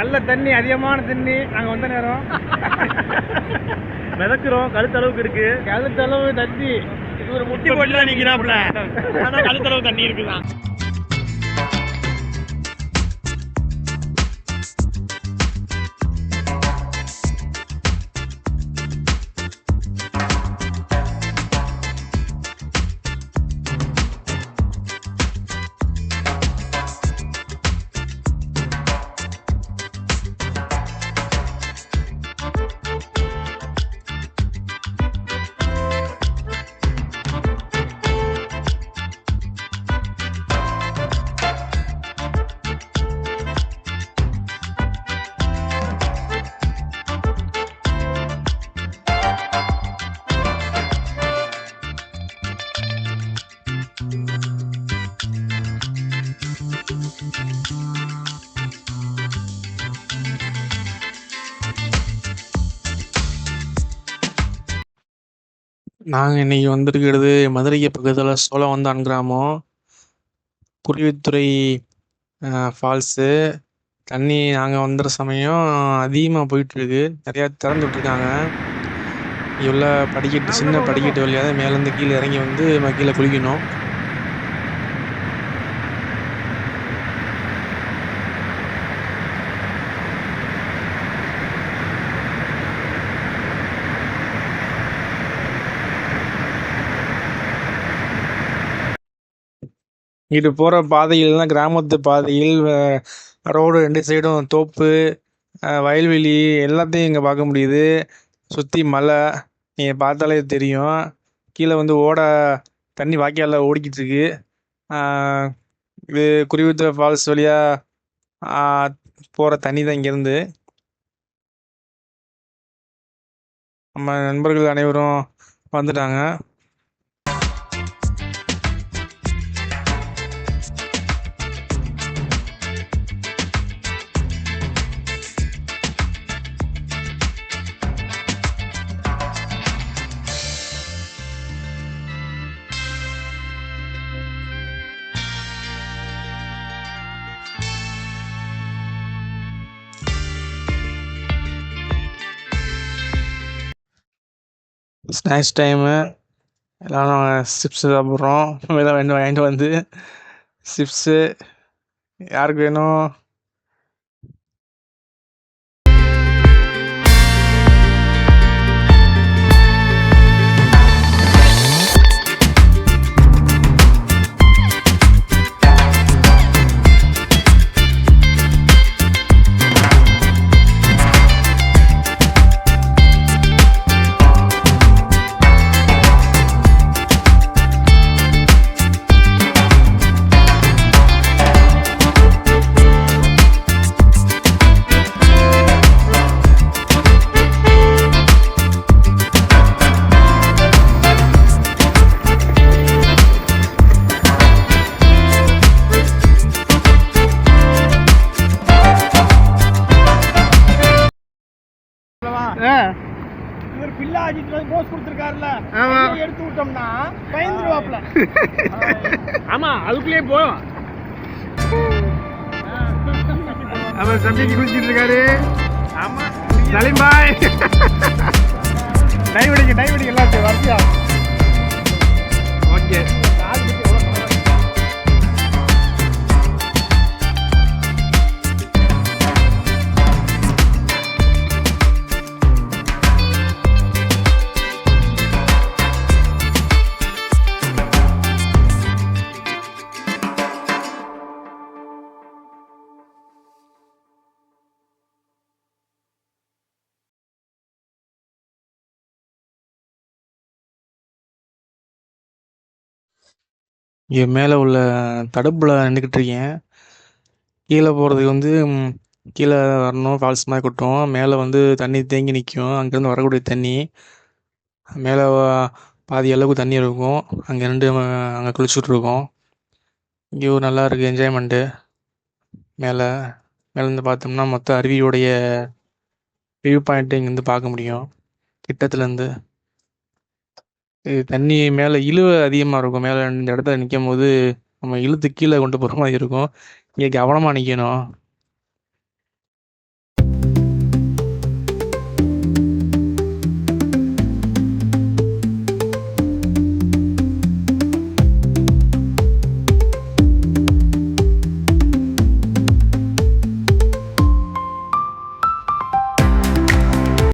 நல்ல தண்ணி, அதிகமான தண்ணி. நாங்கள் வந்த நேரம் மிதக்குறோம், கழுத்தளவுக்கு இருக்கு. கழுத்தளவு தண்ணி. இது ஒரு முட்டி போட்டு தான் நிற்கிறாப்புல, ஆனால் கழுத்தளவு தண்ணி இருக்குதான். நாங்கள் இன்னைக்கு வந்திருக்கிறது மதுரைக்கு பக்கத்தில் சோழவந்தான் கிராமம். குருவித்துறை ஃபால்ஸு. தண்ணி நாங்கள் வந்துடுற சமயம் அதிகமாக போயிட்டுருக்கு. நிறையா திறந்து விட்ருக்காங்க. இங்கே உள்ள படிக்கட்டு, சின்ன படிக்கட்டு வழியாக தான் மேலேருந்து கீழே இறங்கி வந்து நம்ம கீழே குளிக்கணும். இங்கிட்டு போகிற பாதைகள்லாம் கிராமத்து பாதையில், ரோடு 2 சைடும் தோப்பு, வயல்வெளி எல்லாத்தையும் இங்கே பார்க்க முடியுது. சுற்றி மலை, நீங்கள் பார்த்தாலே தெரியும். கீழே வந்து தண்ணி வாய்க்காலில் ஓடிக்கிட்டு இருக்கு. இது குருவித்துறை ஃபால்ஸ் வழியாக போகிற தண்ணி தான் இங்கேருந்து. நம்ம நண்பர்கள் அனைவரும் வந்துட்டாங்க. Snacks time. எல்லோரும் சிப்ஸு சாப்பிட்றோம். இதெல்லாம் வாங்கிட்டு வந்து சிப்ஸு யாருக்கு வேணும்? இவர் பில்லா அஜித் போஸ் கொடுத்துருக்காருல்ல, எடுத்து விட்டோம்னா பயந்துருவாப்ல. ஆமா, அதுக்குள்ளேயே போயும். அவர் சப்ஜெக்ட் குளிச்சுட்டு இருக்காரு. ஆமா, சலீம் பாய். டைவ் அடிக்க எல்லாத்தையும் வரிசையா. ஓகே. இங்கே மேலே உள்ள தடுப்பில் நின்றுக்கிட்டு இருக்கேன். கீழே போகிறதுக்கு வந்து கீழே வரணும், ஃபால்ஸ் மாதிரி கொட்டும். மேலே வந்து தண்ணி தேங்கி நிற்கும். அங்கேருந்து வரக்கூடிய தண்ணி மேலே பாதி அளவுக்கு தண்ணி இருக்கும். அங்கே அங்கே குளிச்சுட்ருக்கோம். வியூ நல்லா இருக்குது, என்ஜாய்மெண்ட்டு. மேலேருந்து பார்த்தோம்னா மொத்த அருவியோடைய வியூ பாயிண்ட்டு இங்கேருந்து பார்க்க முடியும் கிட்டத்துலேருந்து. இது தண்ணி மேலே இழுவை அதிகமாக இருக்கும். மேலே இந்த இடத்துல நிற்கும் போது நம்ம இழுத்து கீழே கொண்டு போகிற மாதிரி இருக்கும். இங்கே கவனமாக நிற்கணும்.